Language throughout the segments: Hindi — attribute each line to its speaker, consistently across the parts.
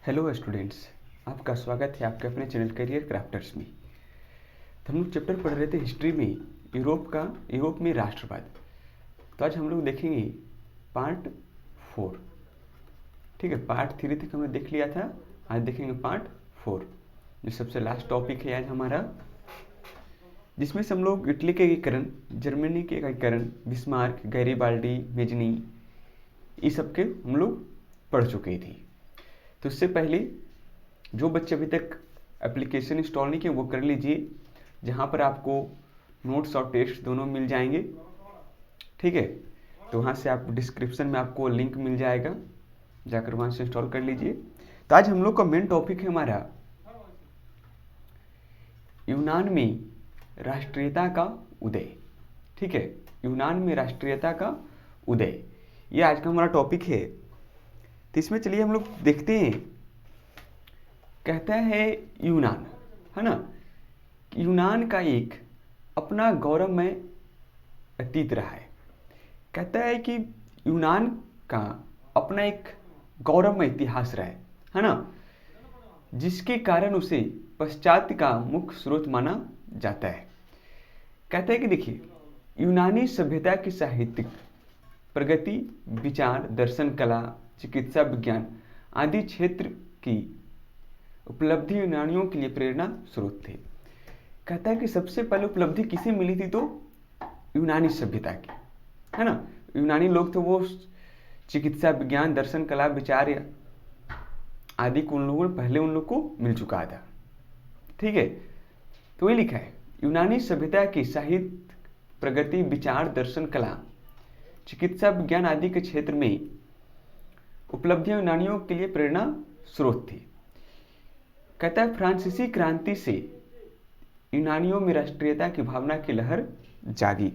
Speaker 1: हेलो स्टूडेंट्स, आपका स्वागत है आपके अपने चैनल करियर क्राफ्टर्स में। तो हम लोग चैप्टर पढ़ रहे थे हिस्ट्री में यूरोप में राष्ट्रवाद। तो आज हम लोग देखेंगे पार्ट 4। ठीक है, पार्ट 3 तक हमने देख लिया था, आज देखेंगे पार्ट 4 जो सबसे लास्ट टॉपिक है आज हमारा, जिसमें से हम लोग इटली के एकीकरण, जर्मनी के एकीकरण, बिस्मार्क, गैरीबाल्डी, मेजनी, ये सब के हम लोग पढ़ चुके थे। तो इससे पहले जो बच्चे अभी तक एप्लीकेशन इंस्टॉल नहीं किए वो कर लीजिए, जहाँ पर आपको नोट्स और टेस्ट दोनों मिल जाएंगे। ठीक है, तो वहाँ से आप डिस्क्रिप्शन में आपको लिंक मिल जाएगा, जाकर वहाँ से इंस्टॉल कर लीजिए। तो आज हम लोग का मेन टॉपिक है हमारा यूनान में राष्ट्रीयता का उदय। ठीक है, यूनान में राष्ट्रीयता का उदय, ये आज का हमारा टॉपिक है। तो इसमें चलिए हम लोग देखते हैं। कहता है यूनान, है ना, यूनान का एक अपना गौरवमय अतीत रहा है। कहता है कि यूनान का अपना एक गौरवमय इतिहास रहा है ना, जिसके कारण उसे पाश्चात्य का मुख्य स्रोत माना जाता है। कहता है कि देखिए, यूनानी सभ्यता की साहित्यिक प्रगति, विचार, दर्शन, कला, चिकित्सा, विज्ञान आदि क्षेत्र की उपलब्धि यूनानियों के लिए प्रेरणा स्रोत थे। कहता है कि सबसे पहले उपलब्धि किसे मिली थी, तो यूनानी सभ्यता की, है ना। यूनानी लोग थे, वो चिकित्सा, विज्ञान, दर्शन, कला, विचार आदि को उन लोगों ने पहले उन लोग को मिल चुका था। ठीक है, तो ये लिखा है, यूनानी सभ्यता की साहित्य प्रगति, विचार, दर्शन, कला, चिकित्सा, विज्ञान आदि के क्षेत्र में उपलब्धियां यूनानियों के लिए प्रेरणा स्रोत थी। कहता है फ्रांसीसी क्रांति से यूनानियों में राष्ट्रीयता की भावना की लहर जागी।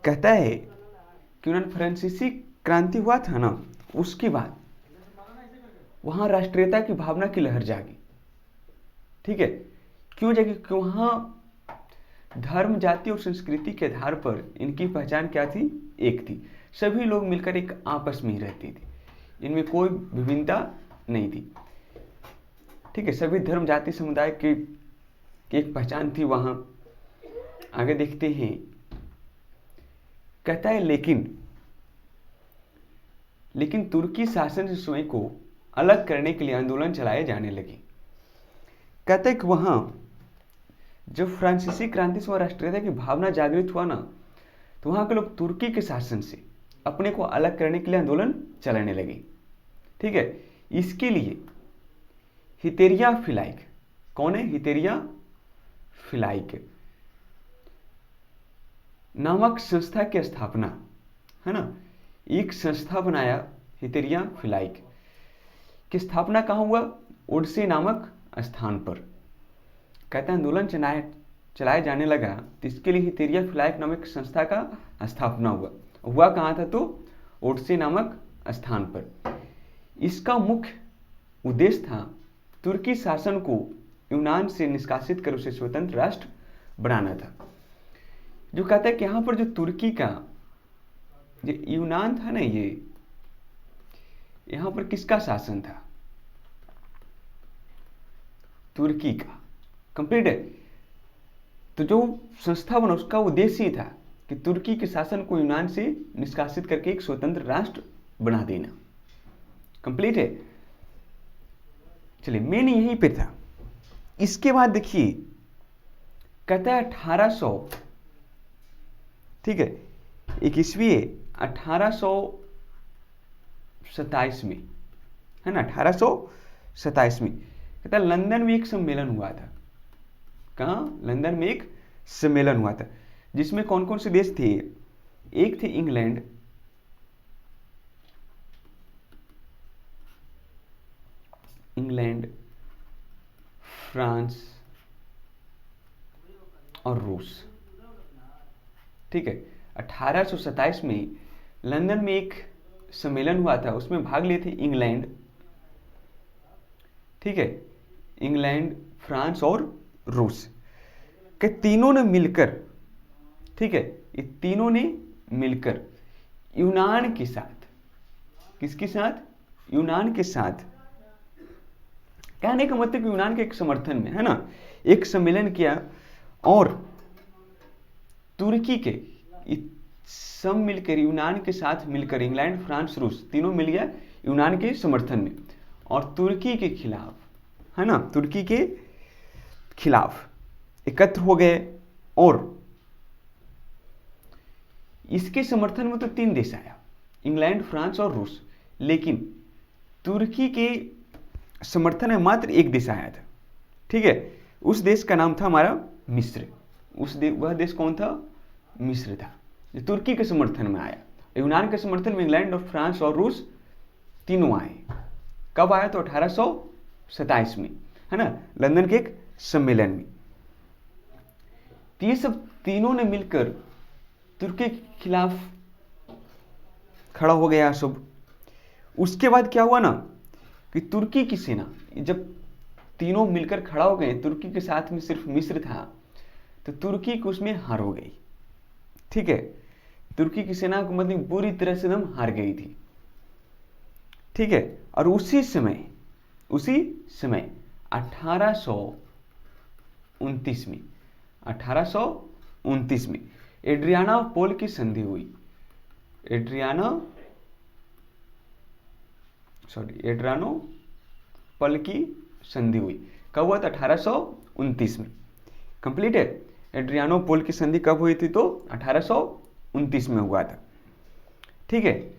Speaker 1: कहता है कि फ्रांसीसी क्रांति हुआ था ना, उसके बाद वहां राष्ट्रीयता की भावना की लहर जागी। ठीक है, क्यों जागी? क्यों? वहां धर्म, जाति और संस्कृति के आधार पर इनकी पहचान क्या थी? एक थी। सभी लोग मिलकर एक आपस में ही रहती थी, इनमें कोई विभिन्नता नहीं थी। ठीक है, सभी धर्म, जाति, समुदाय की एक पहचान थी वहां। आगे देखते हैं। कहता है लेकिन तुर्की शासन से स्वयं को अलग करने के लिए आंदोलन चलाए जाने लगे। कहता है कि वहां जब फ्रांसीसी क्रांति से राष्ट्रीयता की भावना जागृत हुआ ना, तो वहां के लोग तुर्की के शासन से अपने को अलग करने के लिए आंदोलन चलाने लगे। ठीक है, इसके लिए हितेरिया फिलाइक, कौन है? हितेरिया फिलाइक नामक संस्था की स्थापना, है ना, एक संस्था बनाया हितेरिया फिलाइक की स्थापना कहाँ हुआ? ओडिसी नामक स्थान पर। कहता है आंदोलन चलाया जाने लगा, तो इसके लिए हितेरिया फिलाइक नामक संस्था का स्थापना हुआ कहाँ था? तो ओडिसी नामक स्थान पर। इसका मुख्य उद्देश्य था तुर्की शासन को यूनान से निष्कासित कर उसे स्वतंत्र राष्ट्र बनाना था। जो कहता है कि यहाँ पर जो तुर्की का जो यूनान था ना, ये यहाँ पर किसका शासन था? तुर्की का। कंप्लीट है। तो जो संस्था बना उसका उद्देश्य ही था कि तुर्की के शासन को यूनान से निष्कासित करके एक स्वतंत्र राष्ट्र बना देना। कंप्लीट है। चलिए, मेन यहीं पे था। इसके बाद देखिए, कहता है 1800, ठीक है, 1827 में, है ना, 1827 में कहता है लंदन में एक सम्मेलन हुआ था। कहाँ? लंदन में एक सम्मेलन हुआ था, जिसमें कौन कौन से देश थे? एक थे इंग्लैंड, फ्रांस और रूस। ठीक है, 1827 में लंदन में एक सम्मेलन हुआ था, उसमें भाग लिए थे इंग्लैंड, ठीक है, इंग्लैंड, फ्रांस और रूस के तीनों ने मिलकर, ठीक है, ये तीनों ने मिलकर यूनान के साथ, किसके साथ? यूनान के साथ, कहने का मतलब यूनान के एक समर्थन में, है ना, एक सम्मेलन किया और तुर्की के सब मिलकर, यूनान के साथ मिलकर, इंग्लैंड, फ्रांस, रूस तीनों मिल गया यूनान के समर्थन में और तुर्की के खिलाफ, है ना, तुर्की के खिलाफ एकत्र हो गए। और इसके समर्थन में तो 3 देश आया, इंग्लैंड, फ्रांस और रूस, लेकिन तुर्की के समर्थन में मात्र एक देश आया था। ठीक है, उस देश का नाम था हमारा मिस्र। वह देश कौन था? मिस्र था, जो तुर्की के समर्थन में आया। यूनान के समर्थन में इंग्लैंड और फ्रांस और रूस तीनों आए। कब आया? तो 1827 में, है ना, लंदन के एक सम्मेलन में। ये सब तीनों ने मिलकर तुर्की के खिलाफ खड़ा हो गया सब। उसके बाद क्या हुआ ना कि तुर्की की सेना, जब तीनों मिलकर खड़ा हो गए, तुर्की के साथ में सिर्फ मिस्र था, तो तुर्की को उसमें हार हो गई। ठीक है, तुर्की की सेना को मतलब बुरी तरह से एकदम हार गई थी। ठीक है, और उसी समय 1829 में एड्रियानापोल की संधि हुई। एड्रियानोपल की संधि हुई। कब हुआ था? 1829 में। कंप्लीट है। एड्रियानोपोल की संधि कब हुई थी? तो 1829 में हुआ था। ठीक है,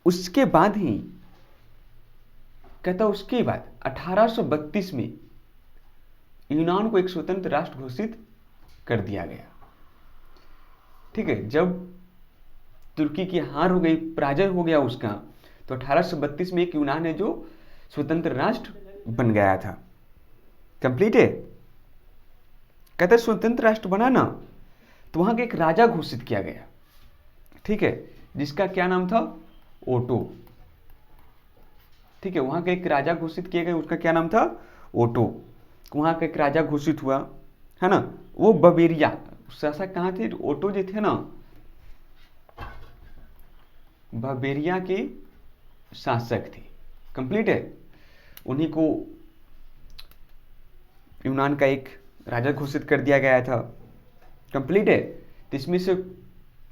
Speaker 1: उसके बाद ही कहता, उसके बाद 1832 में यूनान को एक स्वतंत्र राष्ट्र घोषित कर दिया गया। ठीक है, जब तुर्की की हार हो गई, पराजय हो गया उसका, तो 1832 में एक यूनान है जो स्वतंत्र राष्ट्र बन गया था। कंप्लीट है। कहते स्वतंत्र राष्ट्र बना ना, तो वहां का एक राजा घोषित किया गया। ठीक है, जिसका क्या नाम था? ओटो। ठीक है, वहां का एक राजा घोषित किया गया, उसका क्या नाम था? ओटो। वहां का एक राजा घोषित हुआ, है ना, वो बवेरिया शासक कहाँ थे? ओटो जो थे ना, बवेरिया के शासक थे। कंप्लीट है, उन्हीं को यूनान का एक राजा घोषित कर दिया गया था। कंप्लीट है। तो इसमें से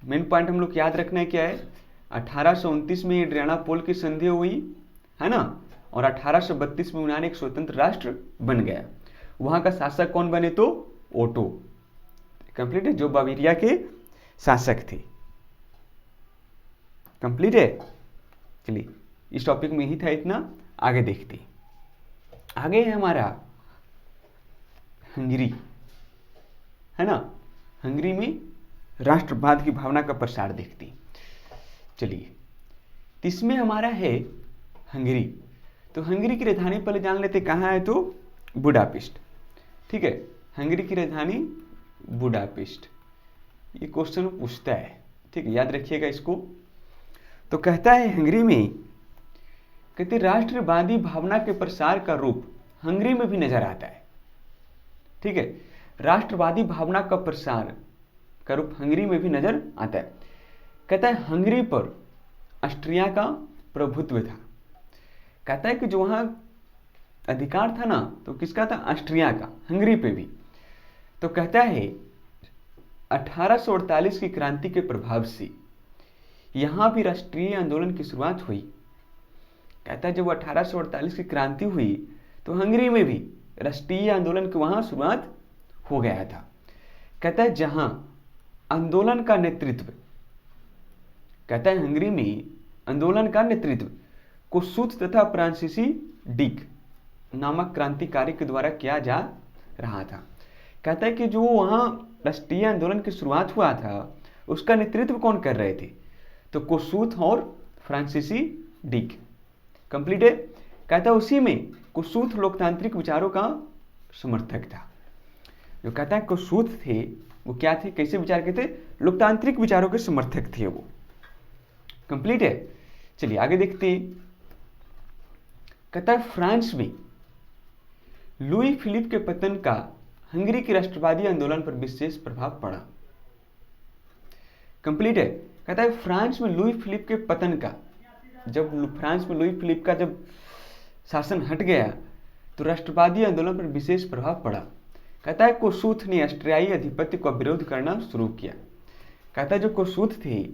Speaker 1: मेन पॉइंट हम लोग याद रखना है क्या है? 1829 में एड्रियानापोल की संधि हुई, है ना, और 1832 में यूनान एक स्वतंत्र राष्ट्र बन गया। वहां का शासक कौन बने? तो ओटो। कंप्लीट है, जो बवेरिया के शासक थे। कंप्लीट है। चलिए, इस टॉपिक में ही था इतना, आगे देखते। आगे है हमारा हंगरी, है ना। हंगरी में राष्ट्रवाद की भावना का प्रसार देखते। चलिए, इसमें हमारा है हंगरी। तो हंगरी की राजधानी पहले जान लेते कहाँ है? तो बुडापेस्ट। ठीक है, हंगरी की राजधानी बुडापेस्ट। ये क्वेश्चन पूछता है, ठीक है, याद रखिएगा इसको। तो कहता है हंगरी में, कहते राष्ट्रवादी भावना के प्रसार का रूप हंगरी में भी नजर आता है। ठीक है, राष्ट्रवादी भावना का प्रसार का रूप हंगरी में भी नजर आता है। कहता है हंगरी पर ऑस्ट्रिया का प्रभुत्व था। कहता है कि जो वहां अधिकार था ना, तो किसका था? ऑस्ट्रिया का, हंगरी पे भी। तो कहता है 1848 की क्रांति के प्रभाव से यहां भी राष्ट्रीय आंदोलन की शुरुआत हुई। कहता है जब 1848 की क्रांति हुई तो हंगरी में भी राष्ट्रीय आंदोलन की वहां शुरुआत हो गया था। कहता है जहां आंदोलन का नेतृत्व, कहता है हंगरी में आंदोलन का नेतृत्व कोसूथ तथा फ्रांसीसी डिक नामक क्रांतिकारी के द्वारा किया जा रहा था। कहता है कि जो वहां राष्ट्रीय आंदोलन की शुरुआत हुआ था उसका नेतृत्व कौन कर रहे थे? तो कोसूथ और फ्रांसीसी डिक। कंप्लीट है। कहता है उसी में कोसूथ लोकतांत्रिक विचारों का समर्थक था। जो कहता है कोसूथ थे वो क्या थे? कैसे विचार के थे? लोकतांत्रिक विचारों के समर्थक थे वो। कंप्लीट है। चलिए आगे देखते हैं। कहता है फ्रांस में लुई फिलिप के पतन का हंगरी के राष्ट्रवादी आंदोलन पर विशेष प्रभाव पड़ा। कंप्लीट है। कहता है फ्रांस में लुई फिलिप के पतन का जब फ्रांस में लुई फिलिप का जब शासन हट गया तो राष्ट्रवादी आंदोलन पर विशेष प्रभाव पड़ा। कहता है कोसूथ ने ऑस्ट्रियाई आधिपत्य का विरोध करना शुरू किया। कहता है जो कोसूथ थे,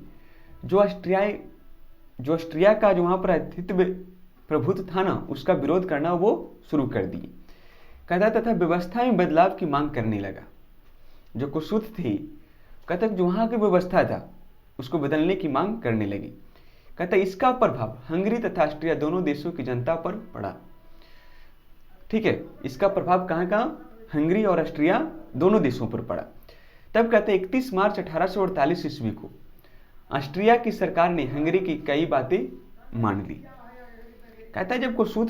Speaker 1: जो ऑस्ट्रिया का जो वहाँ पर अधिपत्य प्रभुत्व था ना, उसका विरोध करना वो शुरू कर दिए। कहता तथा व्यवस्था में बदलाव की मांग करने लगा। जो कोसूथ थी, कहता जो वहाँ की व्यवस्था था उसको बदलने की मांग करने लगी। कहता इसका प्रभाव हंगरी तथा ऑस्ट्रिया दोनों देशों की जनता पर पड़ा। ठीक है, इसका प्रभाव कहाँ कहाँ, हंगरी और ऑस्ट्रिया दोनों देशों पर पड़ा। तब कहते 31 मार्च 1848 ईस्वी को ऑस्ट्रिया की सरकार ने हंगरी की कई बातें मान ली। कहता है जब कोसूथ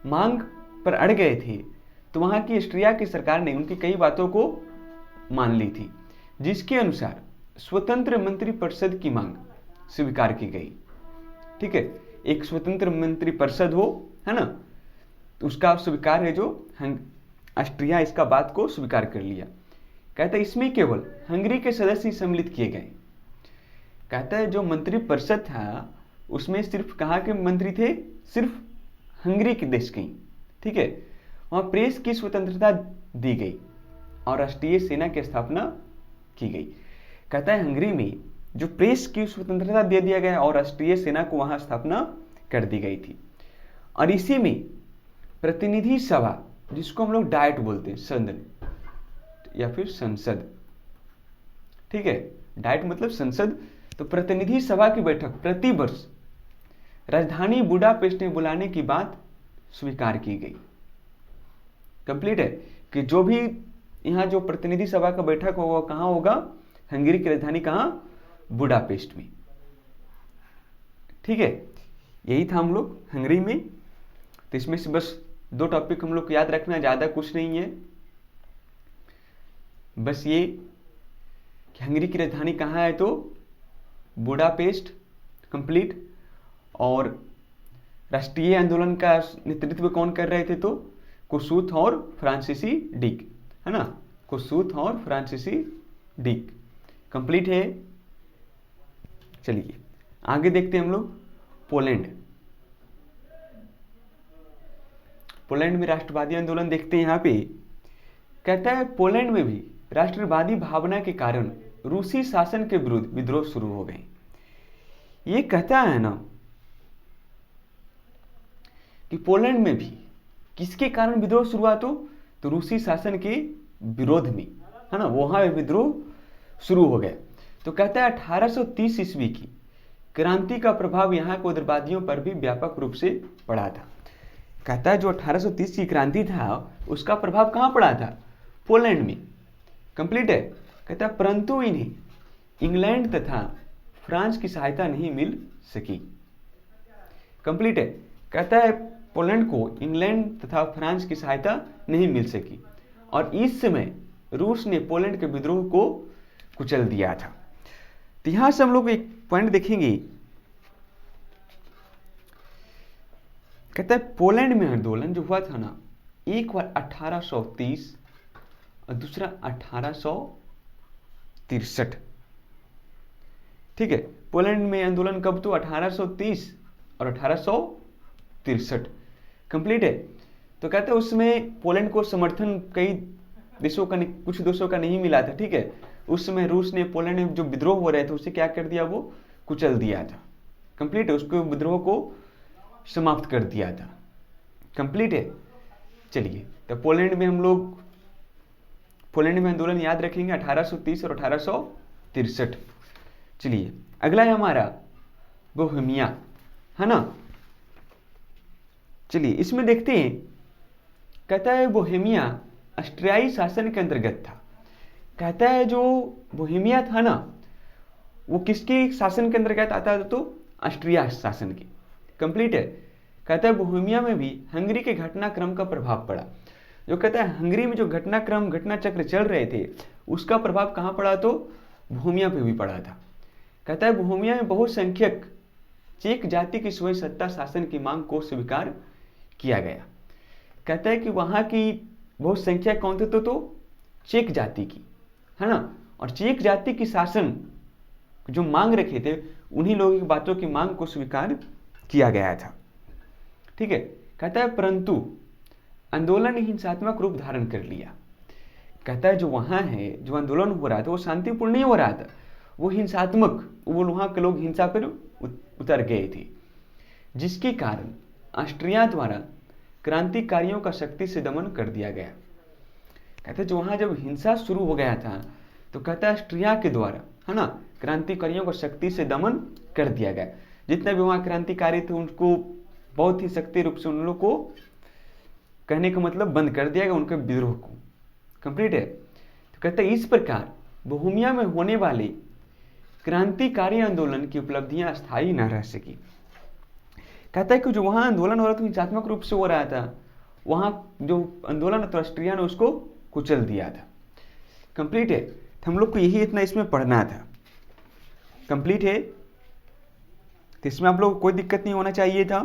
Speaker 1: मांग पर अड़ गए थे तो वहां की ऑस्ट्रिया की सरकार ने उनकी कई बातों को मान ली थी, जिसके अनुसार स्वतंत्र मंत्री परिषद की मांग स्वीकार की गई। ठीक है, एक स्वतंत्र मंत्री परिषद हो, है ना, तो उसका स्वीकार है, जो ऑस्ट्रिया इसका बात को स्वीकार कर लिया। कहता है इसमें केवल हंगरी के सदस्य सम्मिलित किए गए। कहता है जो मंत्री परिषद था उसमें सिर्फ कहाँ के मंत्री थे, सिर्फ हंगरी के देश के। ठीक है, वहाँ प्रेस की स्वतंत्रता दी गई और राष्ट्रीय सेना की स्थापना की गई। कहता है हंगरी में जो प्रेस की स्वतंत्रता दे दिया गया और राष्ट्रीय सेना को वहाँ स्थापना कर दी गई थी। और इसी में प्रतिनिधि सभा, जिसको हम लोग डाइट बोलते हैं, सदन या फिर संसद। ठीक है, डाइट मतलब संसद। तो प्रतिनिधि सभा की बैठक प्रति वर्ष राजधानी बुडापेस्ट में बुलाने की बात स्वीकार की गई। कंप्लीट है कि जो भी यहाँ जो प्रतिनिधि सभा का बैठक होगा कहाँ होगा, हंगरी की राजधानी कहाँ, बुडापेस्ट में। ठीक है, यही था हम लोग हंगरी में। तो इसमें से बस 2 टॉपिक हम लोग को याद रखना, ज़्यादा कुछ नहीं है। बस ये कि हंगरी की राजधानी कहाँ है, तो बुडापेस्ट। कंप्लीट। और राष्ट्रीय आंदोलन का नेतृत्व कौन कर रहे थे, तो कोसूथ और फ्रांसीसी डिक, है ना, कोसूथ और फ्रांसीसी डिक। कंप्लीट है। चलिए आगे देखते हैं हम लोग पोलैंड। पोलैंड में राष्ट्रवादी आंदोलन देखते हैं। यहाँ पे कहता है पोलैंड में भी राष्ट्रवादी भावना के कारण रूसी शासन के विरुद्ध विद्रोह शुरू हो गए। ये कहता है ना कि पोलैंड में भी किसके कारण विद्रोह शुरुआत हो, तो रूसी शासन के विरोध में, है ना, वहां विद्रोह शुरू हो गया। तो कहता है 1830 ईस्वी की क्रांति का प्रभाव यहाँ के उग्रवादियों पर भी व्यापक रूप से पड़ा था। कहता है जो 1830 की क्रांति था उसका प्रभाव कहाँ पड़ा था, पोलैंड में। कंप्लीट है। कहता है परंतु इन्हें इंग्लैंड तथा फ्रांस की सहायता नहीं मिल सकी। कंप्लीट है। कहता है पोलैंड को इंग्लैंड तथा फ्रांस की सहायता नहीं मिल सकी और इस समय रूस ने पोलैंड के विद्रोह को कुचल दिया था। तो यहां से हम लोग एक पॉइंट देखेंगे। कहता है पोलैंड में आंदोलन जो हुआ था ना, एक बार 1830 और दूसरा 1863। ठीक है, पोलैंड में आंदोलन कब, तो 1830 और 1863। कंप्लीट है। तो कहते हैं उसमें पोलैंड को समर्थन कई देशों का, कुछ देशों का नहीं मिला था। ठीक है, उस समय रूस ने पोलैंड में जो विद्रोह हो रहे थे उसे क्या कर दिया, वो कुचल दिया था। कंप्लीट है, उसको विद्रोह को समाप्त कर दिया था। कंप्लीट है। चलिए, तो पोलैंड में हम लोग पोलैंड में आंदोलन याद रखेंगे 1830 और 1863। चलिए अगला है हमारा बोहेमिया, है ना। चलिए इसमें देखते हैं। कहता है बोहेमिया ऑस्ट्रियाई शासन के अंतर्गत था। कहता है जो बोहेमिया था ना, वो किसके शासन के अंतर्गत आता था, तो ऑस्ट्रिया शासन के। कंप्लीट है। कहता है बोहेमिया में भी हंगरी के घटनाक्रम का प्रभाव पड़ा। जो कहता है हंगरी में जो घटनाक्रम घटना चक्र चल रहे थे उसका प्रभाव कहाँ पड़ा, तो बोहेमिया पे भी पड़ा था। कहता है बोहेमिया में बहुसंख्यक चेक जाति की स्वयं सत्ता शासन की मांग को स्वीकार किया गया। कहता है कि वहाँ की बहुसंख्यक कौन थे, तो चेक जाति की, है ना। और चेक जाति की शासन जो मांग रखे थे उन्हीं लोगों की बातों की मांग को स्वीकार किया गया था। ठीक है, कहता है परंतु आंदोलन हिंसात्मक रूप धारण कर लिया। कहता है जो वहाँ है, जो आंदोलन हो रहा था वो शांतिपूर्ण नहीं हो रहा था, वो हिंसात्मक, वो वहाँ के लोग हिंसा पर उतर गए थे, जिसके कारण ऑस्ट्रिया द्वारा क्रांतिकारियों का शक्ति से दमन कर दिया गया। कहते हैं जो वहाँ जब हिंसा शुरू हो गया था तो कहता है ऑस्ट्रिया के द्वारा, है ना, क्रांतिकारियों को शक्ति से दमन कर दिया गया। जितने भी वहाँ क्रांतिकारी थे उनको बहुत ही सख्ती रूप से उन लोग को, कहने का मतलब, बंद कर दिया गया, उनके विद्रोह को। कंप्लीट है। तो कहते हैं इस प्रकार बोहेमिया में होने वाले क्रांतिकारी आंदोलन की उपलब्धियां स्थायी न रह सकी। कहता है कि जो वहाँ आंदोलन हो रहा था हिंसात्मक रूप से हो रहा था, वहाँ जो आंदोलन था ऑस्ट्रिया ने उसको कुचल दिया था। कंप्लीट है। तो हम लोग को यही इतना इसमें पढ़ना था। कंप्लीट है। तो इसमें आप लोग को कोई दिक्कत नहीं होना चाहिए था।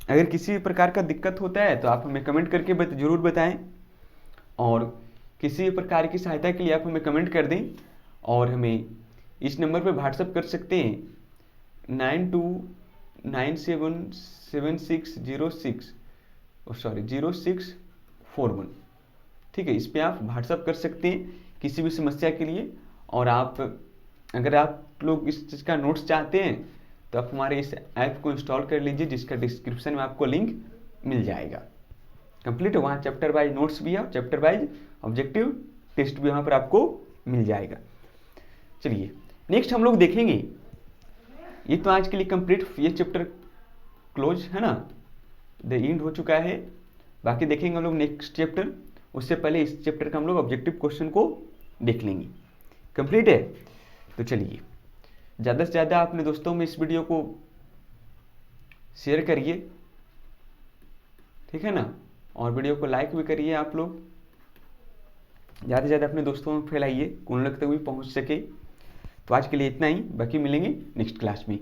Speaker 1: अगर किसी प्रकार का दिक्कत होता है तो आप हमें कमेंट करके जरूर बताएं, और किसी प्रकार की सहायता के लिए आप हमें कमेंट कर दें, और हमें इस नंबर पर व्हाट्सएप कर सकते हैं 9297760641। ठीक है, इस पर आप व्हाट्सएप कर सकते हैं किसी भी समस्या के लिए। और अगर आप लोग इस चीज़ का नोट्स चाहते हैं तो आप हमारे इस ऐप को इंस्टॉल कर लीजिए, जिसका डिस्क्रिप्शन में आपको लिंक मिल जाएगा। कंप्लीट है। वहाँ चैप्टर वाइज नोट्स भी है, चैप्टर वाइज ऑब्जेक्टिव टेस्ट भी वहाँ पर आपको मिल जाएगा। चलिए नेक्स्ट हम लोग देखेंगे, ये तो आज के लिए कंप्लीट, ये चैप्टर क्लोज है ना, द एंड हो चुका है। बाकी देखेंगे हम लोग नेक्स्ट चैप्टर। उससे पहले इस चैप्टर का हम लोग ऑब्जेक्टिव क्वेश्चन को देख लेंगे। कंप्लीट है। तो चलिए ज़्यादा से ज़्यादा अपने दोस्तों में इस वीडियो को शेयर करिए, ठीक है ना, और वीडियो को लाइक भी करिए। आप लोग ज़्यादा से ज़्यादा अपने दोस्तों में फैलाइए, उन लोग तक भी पहुंच सके। तो आज के लिए इतना ही, बाकी मिलेंगे नेक्स्ट क्लास में।